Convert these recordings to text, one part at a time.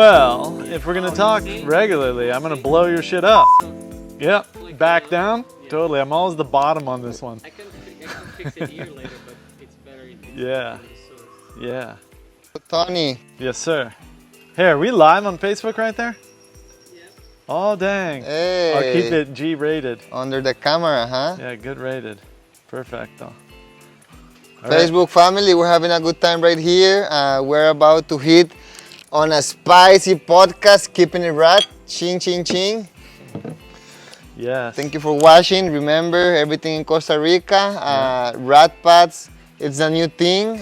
Well, if we're gonna talk regularly, I'm gonna blow your shit up. Yep, back down. Totally, I'm always the bottom on this one. I can fix it here later, but it's better if you Yeah, do the source. yeah. Tony, Yes, sir. Hey, are we live on Facebook right there? Yeah. Oh, dang. hey. I'll keep it G rated. Under the camera, huh? Yeah, good rated. Perfecto. All right. Facebook family, we're having a good time right here. We're about to hit on a spicy podcast, keeping it right. Ching, ching, ching. Yes. Thank you for watching. Remember, everything in Costa Rica. Rad Pads, it's a new thing.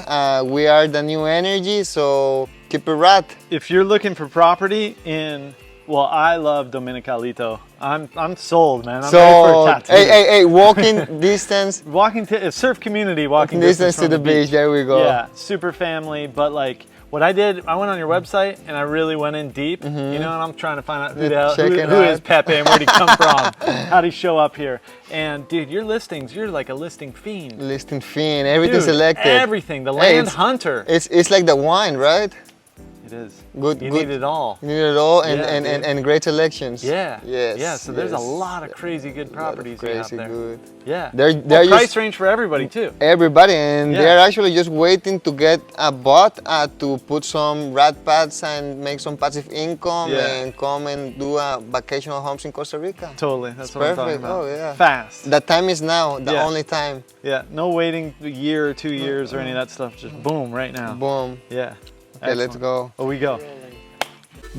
We are the new energy, so keep it rad. If you're looking for property in, well, I love Dominicalito. I'm sold, man. I'm ready for a tattoo. hey, walking distance. Walking to surf community, walking Distance to from the beach. There we go. Yeah, super family. But like what I did, I went on your website and I really went in deep. You know, and I'm trying to find out who is Pepe and where'd he come from, how'd he show up here. And dude, your listings, you're like a listing fiend. Listing fiend, everything Dude, selected. Everything, the land it's- hunter. It's like the wine, right? It is. Good, You good. need it all. You need it all, and, Yeah, and great selections. Yeah. Yes. Yeah. So there's a yes. lot of crazy good properties Crazy out there. good. Yeah. They're Well, price just range for everybody too. everybody, and Yeah. they're actually just waiting to get a bot to put some Rad Pads and make some passive income Yeah. and come and do vacational homes in Costa Rica. Totally. That's It's what I'm talking perfect. about. Oh yeah. Fast. The time is now. The Yeah. only time. Yeah. No waiting a year or 2 years or any of that stuff. Just boom right now. Boom. Yeah. Okay, let's Excellent. go. Oh, we go.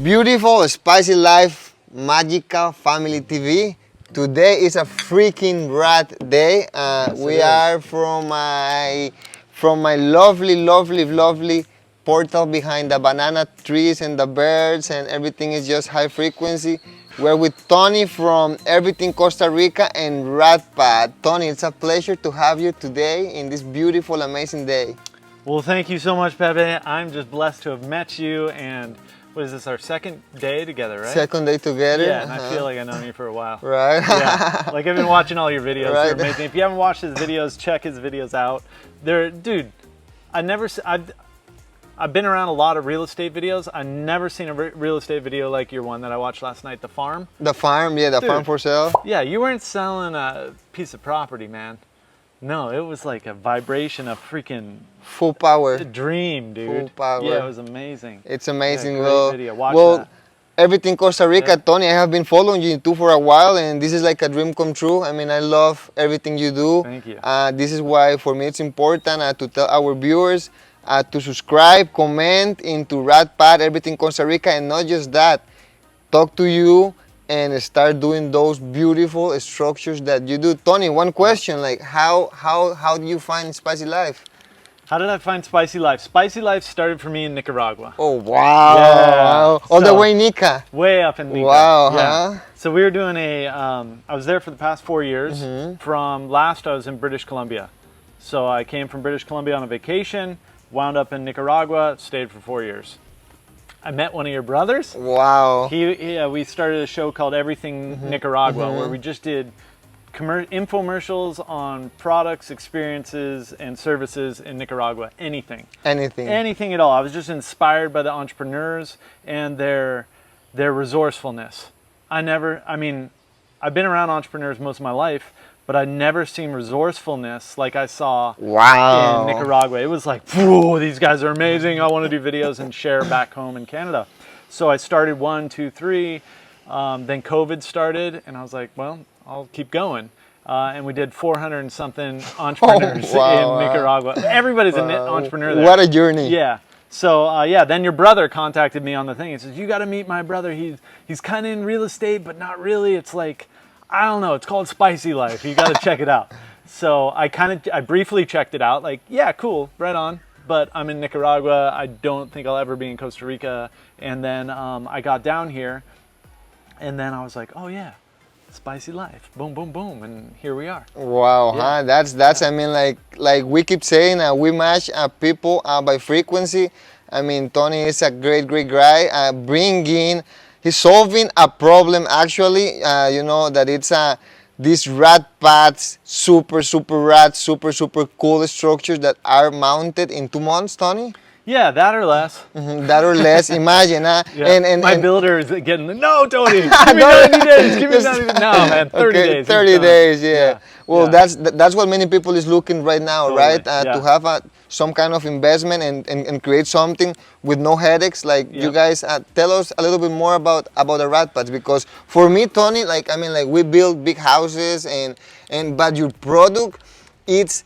Beautiful, spicy life, magical family TV. Today is a freaking rad day. We it are from my lovely portal behind the banana trees and the birds, and everything is just high frequency. We're with Tony from Everything Costa Rica and Rad Pad. Tony, it's a pleasure to have you today in this beautiful, amazing day. Well, thank you so much, Pepe. I'm just blessed to have met you. And what is this, our second day together, right? Second day together. Yeah, and I feel like I've known you for a while. Right. Yeah, like I've been watching all your videos. Right. They're amazing. If you haven't watched his videos, check his videos out. Dude, I've been around a lot of real estate videos. I've never seen a real estate video like your one that I watched last night, The Farm. The farm, yeah, the Dude. farm for sale. Yeah, you weren't selling a piece of property, man. No, it was like a vibration of freaking Full power. dream, dude. Full power. Yeah, it was amazing. It's amazing. great Well, video. Watch well, that. Everything Costa Rica, Yeah. Tony, I have been following you too for a while, and this is like a dream come true. I mean, I love everything you do. Thank you. This is why, for me, it's important to tell our viewers to subscribe, comment into Rad Pad, Everything Costa Rica, and not just that, talk to you and start doing those beautiful structures that you do. Tony, one question, like how do you find Spicy Life? How did I find Spicy Life? Spicy Life started for me in Nicaragua. Oh, wow. Yeah. All the So- way Nica. Way up in Nica. Wow, Yeah. huh? So we were doing I was there for the past 4 years. Mm-hmm. From last, I was in British Columbia. So I came from British Columbia on a vacation, wound up in Nicaragua, stayed for 4 years. I met one of your brothers. Wow. We started a show called Everything Nicaragua, where we just did infomercials on products, experiences, and services in Nicaragua. Anything at all. I was just inspired by the entrepreneurs and their resourcefulness. I've been around entrepreneurs most of my life, but I'd never seen resourcefulness like I saw Wow. in Nicaragua. It was like, whoa, these guys are amazing. I want to do videos and share back home in Canada. So I started 1, 2, 3. Then COVID started, and I was like, well, I'll keep going. And we did 400 and something entrepreneurs wow. in Nicaragua. Everybody's an entrepreneur there. What a journey. Yeah. So then your brother contacted me on the thing. He says, you got to meet my brother. He's kind of in real estate, but not really. It's like, I don't know. It's called Spicy Life. You got to check it out. So I briefly checked it out. Like, yeah, cool, right on. But I'm in Nicaragua. I don't think I'll ever be in Costa Rica. And then I got down here, and then I was like, oh yeah, Spicy Life. Boom, boom, boom, and here we are. Wow, Yeah. huh? That's. I mean, like we keep saying, we match people by frequency. I mean, Tony is a great guy. He's solving a problem actually. You know that it's these Rad Pads, super rad, super cool structures that are mounted in 2 months, Tony. Yeah, that or less. That or less. Imagine, huh? Yeah. My builder is getting no, Tony. Give me 90 days. Give me 90 days. No, man, 30 days. 30 days. Yeah. Well, Yeah. that's what many people is looking right now, Totally, right? yeah. To have some kind of investment and create something with no headaches. Like you guys, tell us a little bit more about the Rad Pads, because for me, Tony, like we build big houses but your product, it's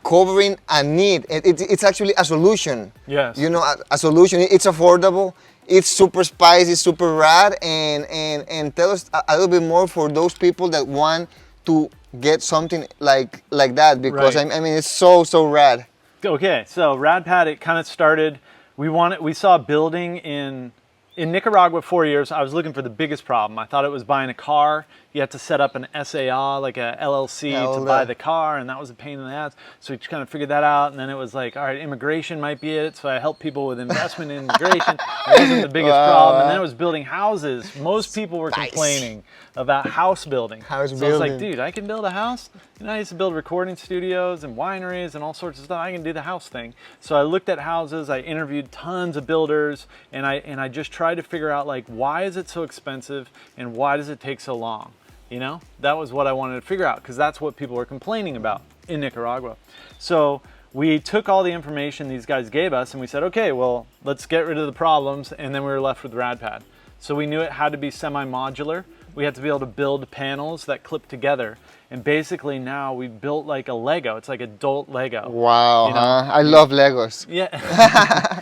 covering a need. It's actually a solution. Yes. You know, a solution. It's affordable. It's super spicy, super rad, and tell us a little bit more for those people that want to get something like that, because Right. I mean it's so rad. Okay, so RADPAD, it kind of started. We saw a building in Nicaragua 4 years. I was looking for the biggest problem. I thought it was buying a car. You had to set up an SAR, like a LLC, to buy the car, and that was a pain in the ass. So we kind of figured that out, and then it was like, all right, immigration might be it. So I helped people with investment in immigration. It wasn't the biggest problem. And then it was building houses. Most people were complaining about house building. So I was like, dude, I can build a house? You know, I used to build recording studios and wineries and all sorts of stuff. I can do the house thing. So I looked at houses, I interviewed tons of builders, and I just tried to figure out, like, why is it so expensive and why does it take so long? You know, that was what I wanted to figure out, because that's what people were complaining about in Nicaragua. So we took all the information these guys gave us and we said, okay, well, let's get rid of the problems, and then we were left with RADPAD. So we knew it had to be semi-modular. We had to be able to build panels that clip together. And basically now we built like a Lego. It's like adult Lego. Wow, You know? I love Legos. Yeah,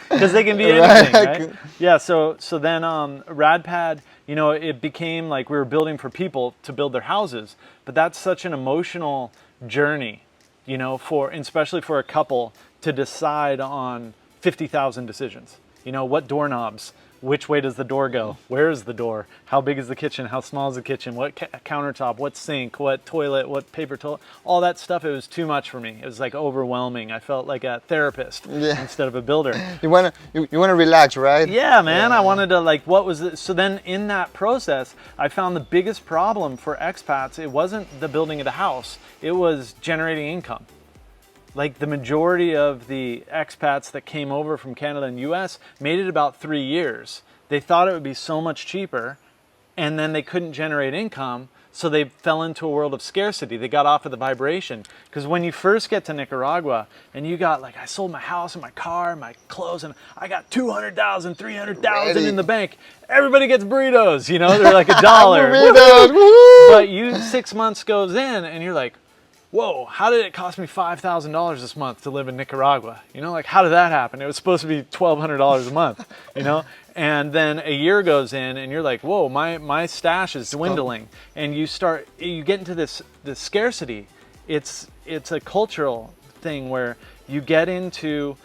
because they can be anything, right? Yeah, so then RADPAD, you know, it became like we were building for people to build their houses. But that's such an emotional journey, you know, especially for a couple to decide on 50,000 decisions. You know, what doorknobs? Which way does the door go? Where is the door? How big is the kitchen? How small is the kitchen? What countertop? What sink? What toilet? What paper toilet? All that stuff, it was too much for me. It was like overwhelming. I felt like a therapist instead of a builder. You wanna relax, right? Yeah, man. I wanted to, like, what was it? So then in that process, I found the biggest problem for expats, it wasn't the building of the house. It was generating income. Like, the majority of the expats that came over from Canada and US made it about 3 years. They thought it would be so much cheaper, and then they couldn't generate income, so they fell into a world of scarcity. They got off of the vibration. Because when you first get to Nicaragua, and you got, like, I sold my house and my car and my clothes, and I got 200,000, 300,000 in the bank. Everybody gets burritos, you know, they're like $1. Burritos, woohoo! But 6 months goes in, and you're like, whoa, how did it cost me $5,000 this month to live in Nicaragua? You know, like, how did that happen? It was supposed to be $1,200 a month, you know? And then a year goes in and you're like, whoa, my stash is dwindling. And you get into this scarcity. It's a cultural thing where you get into,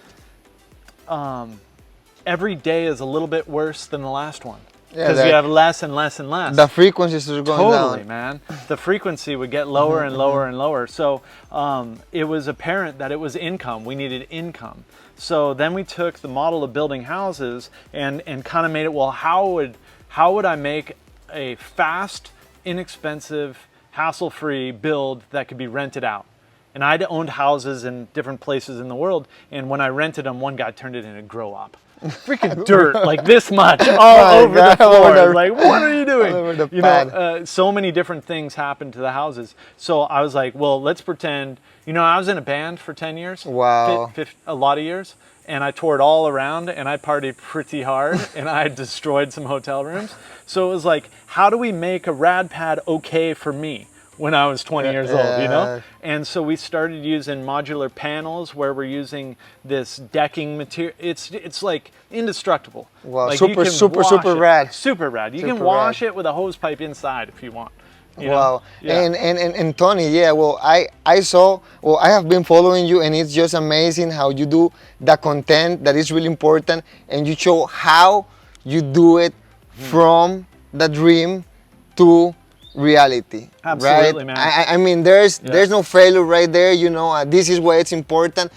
every day is a little bit worse than the last one. Because you have less and less and less. The frequencies are going down. Totally, man. The frequency would get lower and lower and lower. So it was apparent that it was income. We needed income. So then we took the model of building houses and kind of made it, well, how would I make a fast, inexpensive, hassle-free build that could be rented out? And I'd owned houses in different places in the world, and when I rented them, one guy turned it into a grow op. Freaking dirt, like this much, all over the floor. Like, what are you doing? You know, so many different things happened to the houses. So I was like, well, let's pretend. You know, I was in a band for 10 years. Wow. A lot of years. And I toured all around, and I partied pretty hard, and I destroyed some hotel rooms. So it was like, how do we make a RADPAD okay for me? When I was 20 years old, you know? And so we started using modular panels where we're using this decking material. It's like indestructible. Wow, like super rad. Super rad. You can wash it with a hose pipe inside if you want. You know? Wow. Yeah. And Tony, yeah, well, I have been following you, and it's just amazing how you do the content that is really important, and you show how you do it from the dream to reality. Absolutely, right? man. I mean, there's no failure right there. You know, this is why it's important,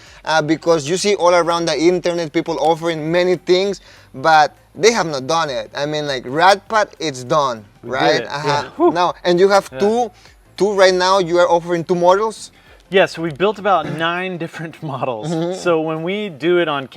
because you see all around the internet people offering many things, but they have not done it. I mean, like RADPAD, it's done, right? Yeah. Now, and you have two right now. You are offering 2 models. Yeah, so we built about 9 different models. So when we do it on,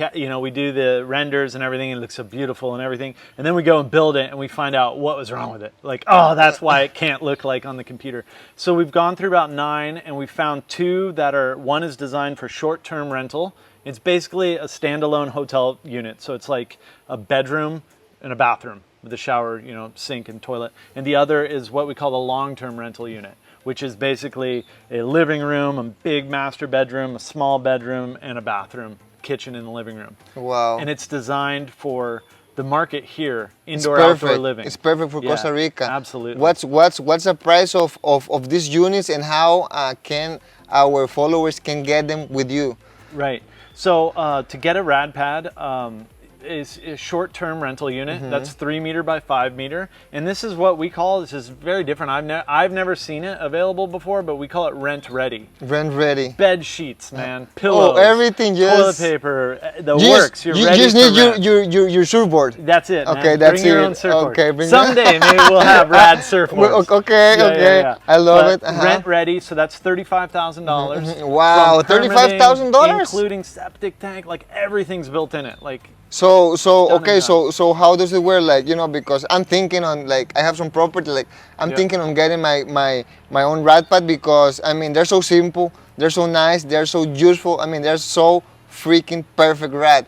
we do the renders and everything, it looks so beautiful and everything, and then we go and build it and we find out what was wrong with it. Like, oh, that's why it can't look like on the computer. So we've gone through about 9, and we found 2 that are, one is designed for short-term rental. It's basically a standalone hotel unit. So it's like a bedroom and a bathroom with a shower, sink and toilet. And the other is what we call the long-term rental unit, which is basically a living room, a big master bedroom, a small bedroom, and a bathroom, kitchen in the living room. Wow. And it's designed for the market here, indoor-outdoor living. It's perfect for Costa Rica. Absolutely. What's the price of these units, and how can our followers can get them with you? Right. So to get a Rad Pad, is a short-term rental unit that's 3 meter by 5 meter, and this is what we call, this is very different. I've never seen it available before, but we call it rent ready. Rent ready. Bed sheets, man, pillows, everything, toilet paper, the works. You're you ready just for need rent. your surfboard. That's it. Okay, man. that's bring your it. own surfboard. Okay, bring someday maybe we'll have rad surfboards. Okay, Yeah, okay. yeah, yeah. I love But it. Rent ready, so that's $35,000. Wow, From permitting, $35,000, including septic tank, like everything's built in it. Like So Done okay, and done. so how does it work? Like, because I'm thinking on, like, I have some property, like I'm Yeah. thinking on getting my own Rad Pad, because I mean they're so simple, they're so nice, they're so useful. I mean they're so freaking perfect rad.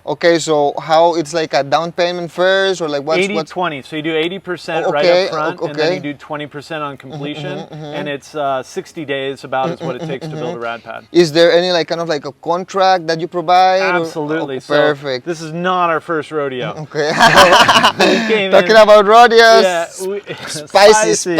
Okay, so how it's like a down payment first, or like what's 80-20, so you do 80% Oh, right okay, up front, and okay. then you do 20% on completion, and it's 60 days about is what it takes to build a Rad Pad. Is there any like kind of like a contract that you provide? or- Absolutely. Oh, So perfect. this is not our first rodeo. Okay. We came Talking in- about rodeos. Yeah, Spicy.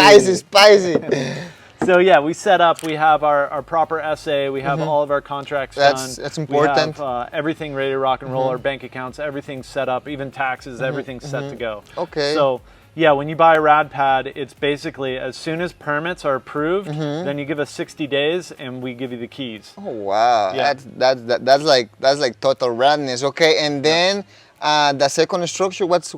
So yeah, we set up. We have our proper SA. We have all of our contracts done. That's important. We have everything ready to rock and roll. Our bank accounts, everything's set up. Even taxes, everything's set to go. Okay. So yeah, when you buy a Rad Pad, it's basically as soon as permits are approved, then you give us 60 days, and we give you the keys. Oh wow, Yeah. that's like total radness. Okay, and then the second structure, what's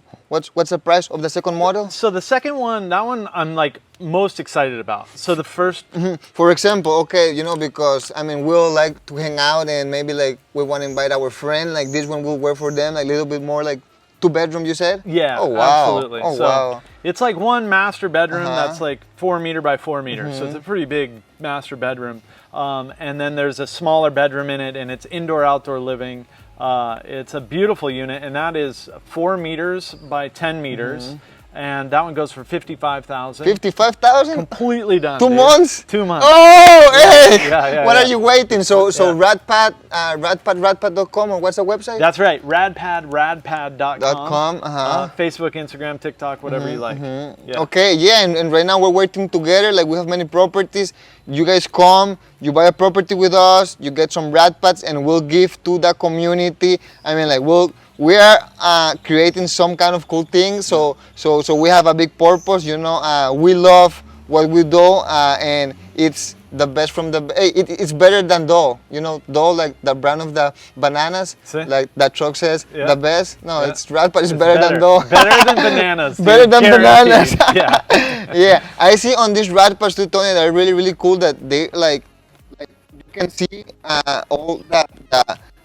the price of the second model? So the second one, that one I'm like most excited about. So the first, For example, okay, because I mean we'll like to hang out, and maybe like we want to invite our friend. Like this one will work for them, like a little bit more like 2-bedroom. You said? yeah, Oh wow. absolutely. Oh So wow. it's like one master bedroom that's like 4 meter by 4 meter. So it's a pretty big master bedroom. And then there's a smaller bedroom in it, and it's indoor-outdoor living. It's a beautiful unit, and that is 4 meters by 10 meters. And that one goes for $55,000. 55,000. Completely done. 2 dude. months. 2 months. Oh, hey! Yeah, What yeah. are you waiting? So Yeah. RadPad, radpad.com, or what's the website? That's right. radpad.com. .com, Facebook, Instagram, TikTok, whatever you like. Yeah. Okay, yeah, and right now we're working together. Like we have many properties. You guys come, you buy a property with us, you get some Rad Pads, and we'll give to the community. I mean, like we are creating some kind of cool thing. So we have a big purpose. We love what we do, and it's the best from the. It's better than Dough. Dough, like the brand of the bananas. See? Like that truck says, Yeah. the best. No, Yeah. it's Rad Pad. It's It's better than Dough. Better than bananas. dude. Better than Guaranteed. bananas. Yeah. Yeah, I see on these Rad Pads too, Tony, that are really, really cool, that they like you can see all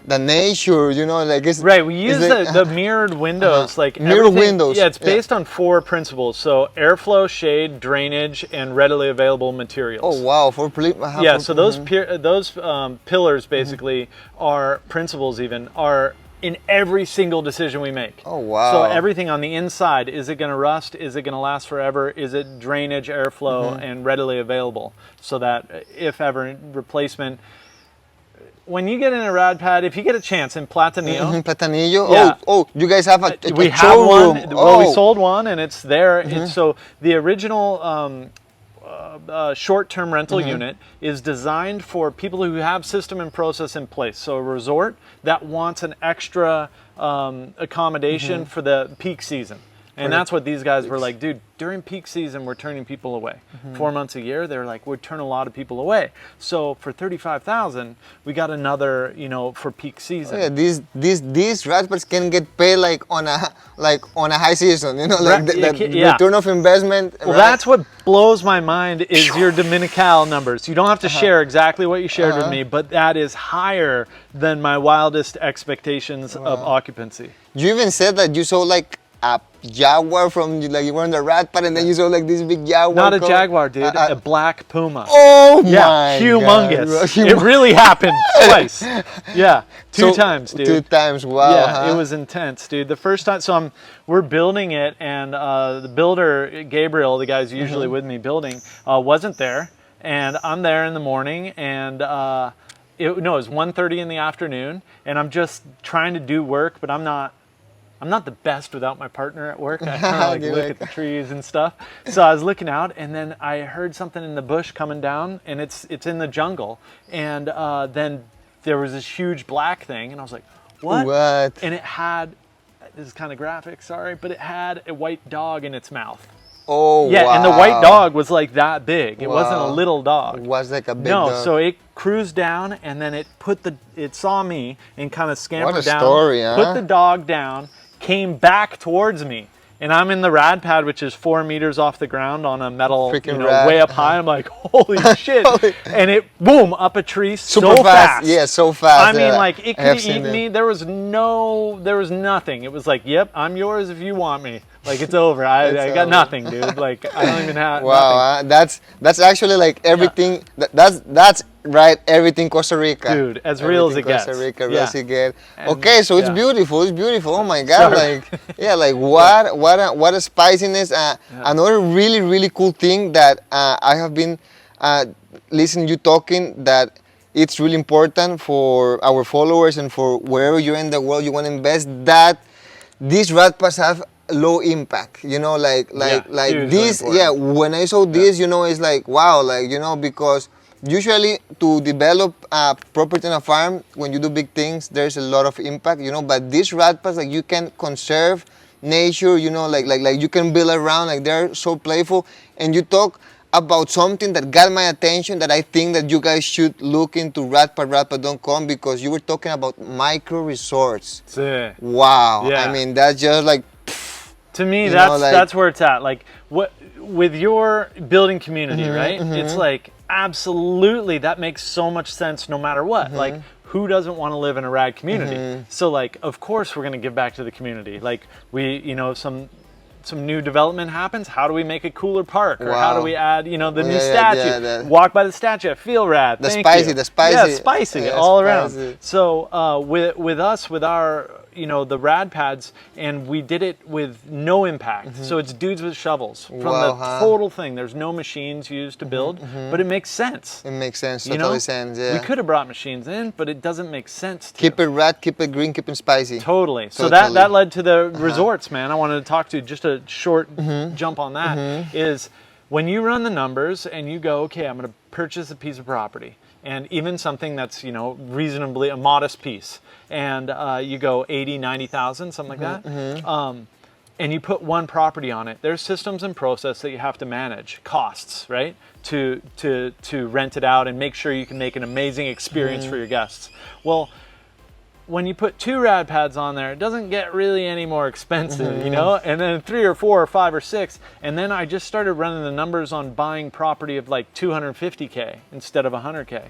the nature, like it's Right, we use it's like, the mirrored windows, like Mirror everything- windows, Yeah, it's yeah. based on 4 principles. So airflow, shade, drainage, and readily available materials. oh wow, Yeah, so those pillars basically are principles. Even are in every single decision we make. Oh wow. So everything on the inside, is it going to rust? Is it going to last forever? Is it drainage, airflow, and readily available? So that if ever replacement. When you get in a Rad Pad, if you get a chance in Platanillo, Platanillo. Yeah. Oh, you guys have a we have showroom. one. Well, we Oh. sold one, and it's there. It's, so the original short-term rental unit is designed for people who have system and process in place. So a resort that wants an extra accommodation for the peak season. And that's what these guys were like, dude, during peak season, we're turning people away. 4 months a year, they're like, we'd turn a lot of people away. So for 35,000, we got another, you know, for peak season. Yeah, these Rad Pads can get paid like on a high season, you know, like the return of investment. Well, that's what blows my mind is your Dominical numbers. You don't have to share exactly what you shared with me, but that is higher than my wildest expectations of occupancy. You even said that you saw like a jaguar from, like, you were on the Rad Pad and then you saw like this big jaguar. Not a jaguar, dude. A black puma. Oh yeah, my humongous. God. It really happened twice. Yeah, two times, dude. 2 times, wow. Yeah, it was intense, dude. The first time, so we're building it, and the builder, Gabriel, the guy's usually with me building, wasn't there, and I'm there in the morning, and it was 1:30 in the afternoon, and I'm just trying to do work, but I'm not the best without my partner at work. I kind of look at the trees and stuff. So I was looking out, and then I heard something in the bush coming down, and it's in the jungle. And then there was this huge black thing, and I was like, what? And it had, this is kind of graphic, sorry, but it had a white dog in its mouth. Oh, yeah, wow. and the white dog was like that big. It wasn't a little dog. It was like a big dog. No, so it cruised down, and then it saw me and kind of scampered down. What a story, huh? Put the dog down, came back towards me, and I'm in the Rad Pad, which is 4 meters off the ground on a metal, way up high. I'm like, holy shit! And it, boom, up a tree Super so fast. Yeah, so fast. I mean, like, it could have eaten me. There was nothing. It was like, yep, I'm yours if you want me. Like, it's over. I got nothing, dude. Like, I don't even have. Wow, nothing. That's actually like everything. That's right. Everything Costa Rica. Dude, as real as it gets. Costa Rica, real as it gets. Okay, so it's beautiful. It's beautiful. Oh my God! Sorry. Like what a spiciness. Another really cool thing that I have been listening you talking, that it's really important for our followers and for wherever you're in the world you want to invest, that these Rad Pads have low impact, you know, like this. Yeah, when I saw this, you know, it's like, wow, like, you know, because usually to develop a property on a farm, when you do big things, there's a lot of impact, you know, but these Rad Pads, like, you can conserve nature, you know, like you can build around, like, they're so playful. And you talk about something that got my attention, that I think that you guys should look into radpad.com, because you were talking about micro resorts. Wow. Yeah. I mean, that's just like, to me, that's where it's at. Like, what with your building community, right? It's like, absolutely, that makes so much sense no matter what. Like, who doesn't want to live in a rad community? So, like, of course we're going to give back to the community. Like, we, you know, some new development happens, how do we make a cooler park? Or how do we add, you know, the new statue? Walk by the statue, I feel rad. The spicy. Yeah, spicy, all around. So with us, with our, you know, the Rad Pads, and we did it with no impact. So it's dudes with shovels from the total thing. There's no machines used to build, but it makes sense. It makes sense, totally sense, yeah. We could have brought machines in, but it doesn't make sense to. Keep it rad, keep it green, keep it spicy. Totally. So that led to the resorts, man. I wanted to talk to you, just a short jump on that, is when you run the numbers and you go, okay, I'm going to purchase a piece of property, and even something that's, you know, reasonably a modest piece, and you go 80, 90,000, something like that, and you put one property on it, there's systems and process that you have to manage, costs, right, to rent it out and make sure you can make an amazing experience for your guests. Well, when you put 2 Rad Pads on there, it doesn't get really any more expensive, you know? And then 3 or 4 or 5 or 6, and then I just started running the numbers on buying property of like 250K instead of 100K.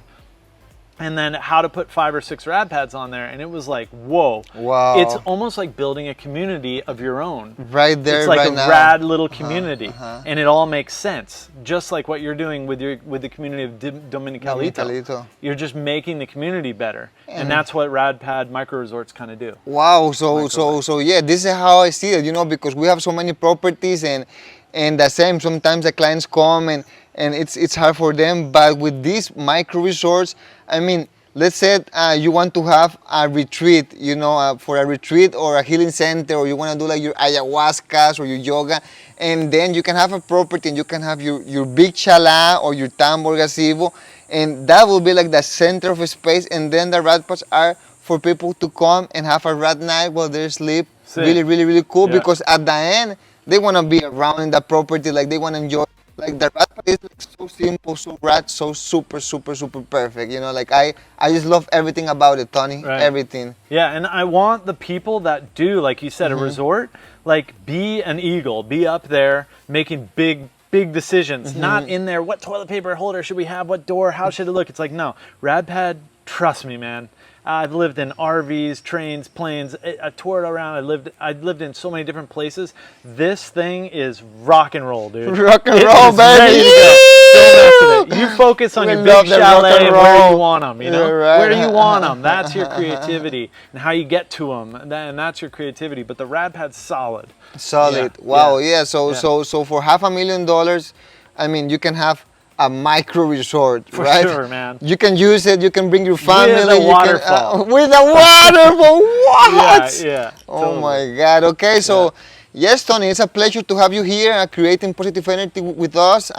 And then how to put 5 or 6 Rad Pads on there, and it was like, whoa. Wow. It's almost like building a community of your own. Right there, it's like right a now. rad little community, and it all makes sense. Just like what you're doing with the community of Dominicalito. You're just making the community better, and that's what Rad Pad micro resorts kind of do. Wow. So yeah, this is how I see it. You know, because we have so many properties, and the same. Sometimes the clients come and it's hard for them. But with these micro resorts, I mean, let's say you want to have a retreat, you know, for a retreat or a healing center, or you want to do like your ayahuascas or your yoga, and then you can have a property and you can have your big chala or your tambo gazebo, and that will be like the center of a space, and then the Rad Pads are for people to come and have a rad night while they sleep. Really cool, because at the end, they want to be around in that property, like they want to enjoy. Like the Rad Pad is like so simple, so rad, so super, super, super perfect. You know, like I just love everything about it, Tony. Right. Everything. Yeah, and I want the people that do, like you said, a resort, like be an eagle, be up there making big decisions, not in there, what toilet paper holder should we have, what door, how should it look? It's like, no, Rad Pad, trust me, man. I've lived in RVs, trains, planes. I toured around. I lived in so many different places. This thing is rock and roll, dude. Rock and It roll, is ready baby. to go. Don't mess with it. You focus on We your love big that rock chalet and and where roll. you want them. You know, You're right. where you want them. That's your creativity and how you get to them, and that's your creativity. But the Rad Pad's solid. Solid. Yeah, Wow. yeah. Yeah. So for $500,000, I mean, you can have a micro resort, For right? sure, man. You can use it. You can bring your family. With a you waterfall. Can, with a waterfall. What? Yeah. Oh Totally. my God. Okay. So, yes, Tony, it's a pleasure to have you here, creating positive energy with us.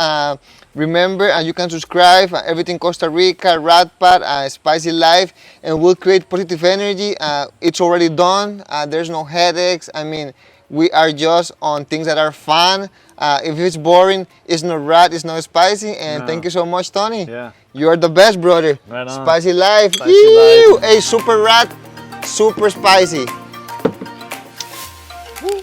Remember, you can subscribe. Everything Costa Rica, Rad Pad, Spicy Life, and we'll create positive energy. It's already done. There's no headaches. I mean, we are just on things that are fun. If it's boring, it's not rad, it's not spicy. And No. thank you so much, Tony. Yeah. You are the best, brother. Right on. Spicy Life. Spicy Ew! life. Hey, super rad, super spicy. Woo.